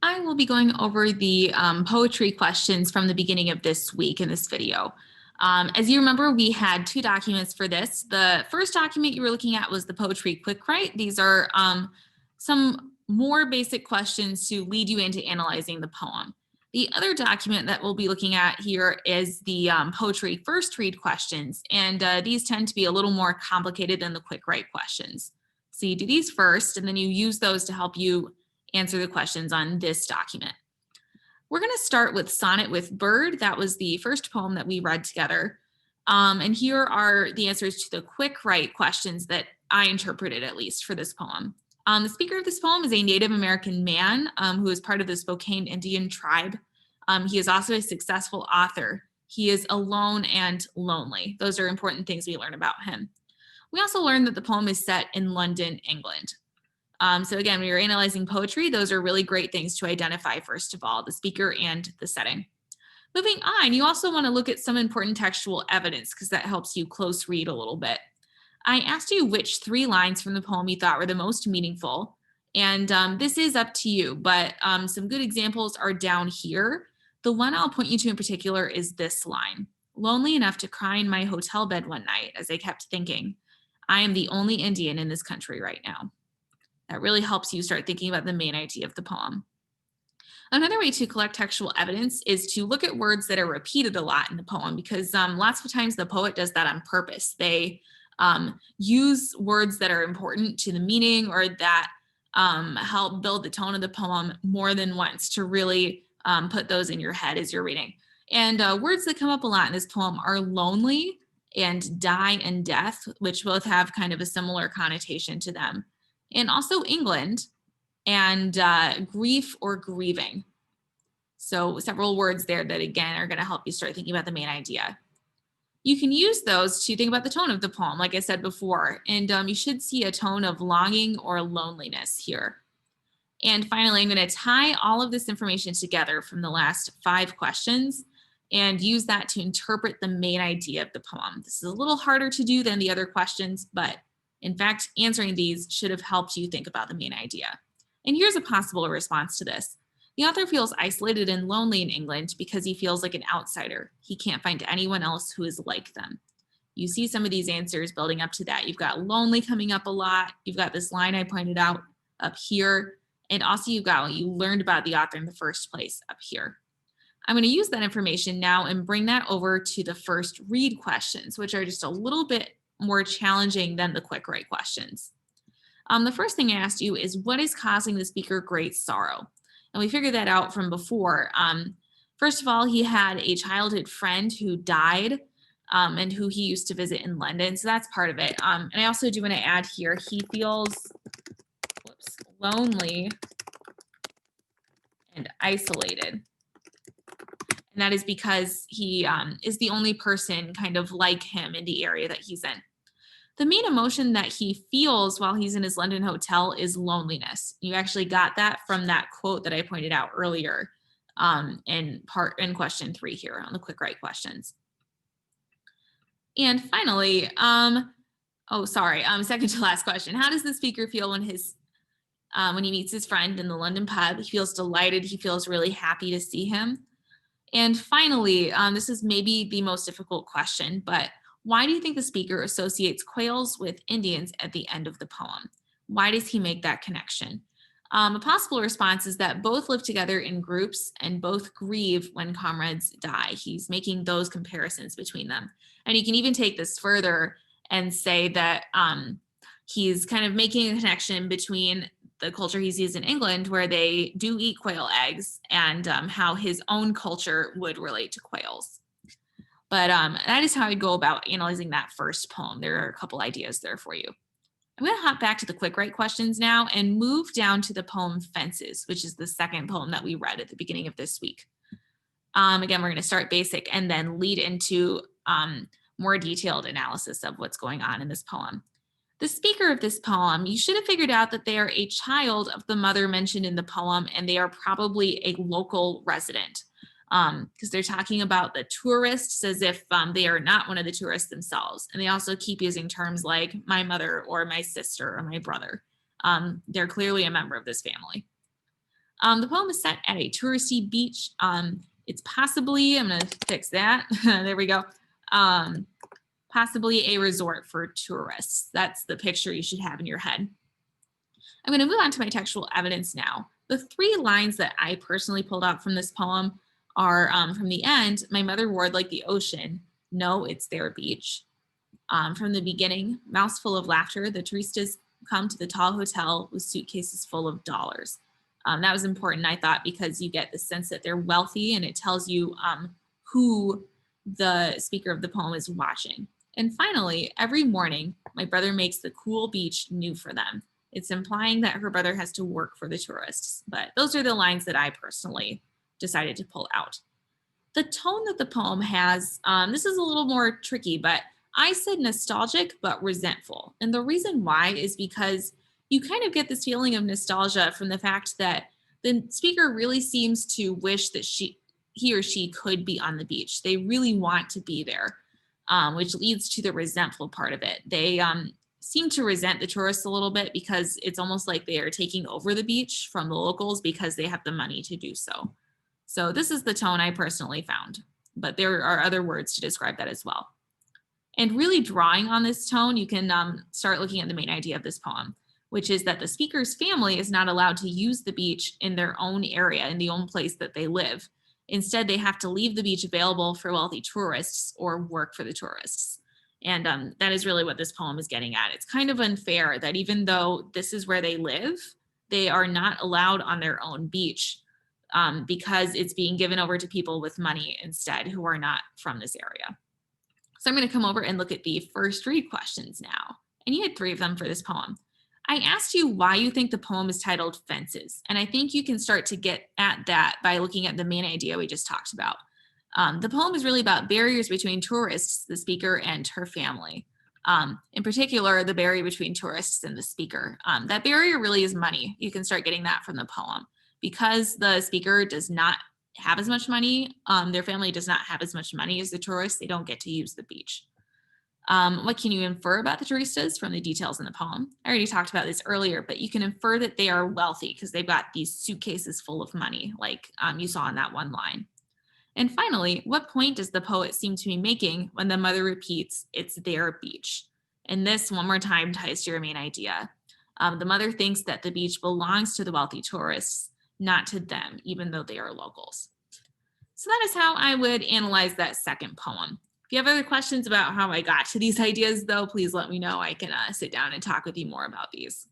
I will be going over the poetry questions from the beginning of this week in this video. As you remember, we had two documents for this. The first document you were looking at was the Poetry Quick Write. These are some more basic questions to lead you into analyzing the poem. The other document that we'll be looking at here is the Poetry First Read questions, and these tend to be a little more complicated than the Quick Write questions. So you do these first, and then you use those to help you answer the questions on this document. We're going to start with Sonnet with Bird. That was the first poem that we read together. And here are the answers to the Quick Write questions that I interpreted, at least, for this poem. The speaker of this poem is a Native American man who is part of the Spokane Indian tribe. He is also a successful author. He is alone and lonely. Those are important things we learn about him. We also learned that the poem is set in London, England. So again, when you're analyzing poetry, those are really great things to identify, first of all, the speaker and the setting. Moving on, you also want to look at some important textual evidence because that helps you close read a little bit. I asked you which 3 lines from the poem you thought were the most meaningful, and this is up to you, but some good examples are down here. The one I'll point you to in particular is this line. Lonely enough to cry in my hotel bed one night as I kept thinking, I am the only Indian in this country right now. That really helps you start thinking about the main idea of the poem. Another way to collect textual evidence is to look at words that are repeated a lot in the poem, because lots of times the poet does that on purpose. They use words that are important to the meaning or that help build the tone of the poem more than once to really put those in your head as you're reading. And words that come up a lot in this poem are lonely and die and death, which both have kind of a similar connotation to them. And also England and grief or grieving. So several words there that, again, are going to help you start thinking about the main idea. You can use those to think about the tone of the poem, like I said before, and you should see a tone of longing or loneliness here. And finally, I'm going to tie all of this information together from the last 5 questions and use that to interpret the main idea of the poem. This is a little harder to do than the other questions, but in fact, answering these should have helped you think about the main idea. And here's a possible response to this. The author feels isolated and lonely in England because he feels like an outsider. He can't find anyone else who is like them. You see some of these answers building up to that. You've got lonely coming up a lot. You've got this line I pointed out up here. And also you've got what you learned about the author in the first place up here. I'm going to use that information now and bring that over to the first read questions, which are just a little bit more challenging than the Quick Write questions. The first thing I asked you is, what is causing the speaker great sorrow? And we figured that out from before. First of all, he had a childhood friend who died and who he used to visit in London. So that's part of it. And I also do want to add here, he feels lonely and isolated. And that is because he is the only person kind of like him in the area that he's in. The main emotion that he feels while he's in his London hotel is loneliness. You actually got that from that quote that I pointed out earlier in question 3 here on the Quick Write questions. And finally, second to last question. How does the speaker feel when he meets his friend in the London pub? He feels delighted. He feels really happy to see him. And finally, this is maybe the most difficult question, but why do you think the speaker associates quails with Indians at the end of the poem? Why does he make that connection? A possible response is that both live together in groups and both grieve when comrades die. He's making those comparisons between them. And you can even take this further and say that he's kind of making a connection between the culture he sees in England, where they do eat quail eggs, and how his own culture would relate to quails. But that is how I'd go about analyzing that first poem. There are a couple ideas there for you. I'm going to hop back to the Quick Write questions now and move down to the poem Fences, which is the second poem that we read at the beginning of this week. Again, we're going to start basic and then lead into more detailed analysis of what's going on in this poem. The speaker of this poem, you should have figured out that they are a child of the mother mentioned in the poem, and they are probably a local resident. Because they're talking about the tourists as if they are not one of the tourists themselves. And they also keep using terms like my mother or my sister or my brother. They're clearly a member of this family. The poem is set at a touristy beach. It's possibly, I'm going to fix that. There we go. Possibly a resort for tourists. That's the picture you should have in your head. I'm going to move on to my textual evidence now. The 3 lines that I personally pulled out from this poem are from the end, my mother roared like the ocean. No, it's their beach. From the beginning, mouths full of laughter, the touristas come to the tall hotel with suitcases full of dollars. That was important, I thought, because you get the sense that they're wealthy, and it tells you who the speaker of the poem is watching. And finally, every morning, my brother makes the cool beach new for them. It's implying that her brother has to work for the tourists. But those are the lines that I personally decided to pull out. The tone that the poem has, this is a little more tricky, but I said nostalgic but resentful. And the reason why is because you kind of get this feeling of nostalgia from the fact that the speaker really seems to wish that he or she could be on the beach. They really want to be there, which leads to the resentful part of it. They seem to resent the tourists a little bit because it's almost like they are taking over the beach from the locals because they have the money to do so. So this is the tone I personally found, but there are other words to describe that as well. And really drawing on this tone, you can start looking at the main idea of this poem, which is that the speaker's family is not allowed to use the beach in their own area, in the own place that they live. Instead, they have to leave the beach available for wealthy tourists or work for the tourists. And that is really what this poem is getting at. It's kind of unfair that even though this is where they live, they are not allowed on their own beach because it's being given over to people with money instead who are not from this area. So I'm going to come over and look at the first read questions now. And you had 3 of them for this poem. I asked you why you think the poem is titled Fences. And I think you can start to get at that by looking at the main idea we just talked about. The poem is really about barriers between tourists, the speaker, and her family. In particular, the barrier between tourists and the speaker. That barrier really is money. You can start getting that from the poem. Because the speaker does not have as much money, their family does not have as much money as the tourists, they don't get to use the beach. What can you infer about the touristas from the details in the poem? I already talked about this earlier, but you can infer that they are wealthy because they've got these suitcases full of money, like you saw in that one line. And finally, what point does the poet seem to be making when the mother repeats, it's their beach? And this, one more time, ties to your main idea. The mother thinks that the beach belongs to the wealthy tourists, not to them, even though they are locals. So that is how I would analyze that second poem. If you have other questions about how I got to these ideas, though, please let me know. I can sit down and talk with you more about these.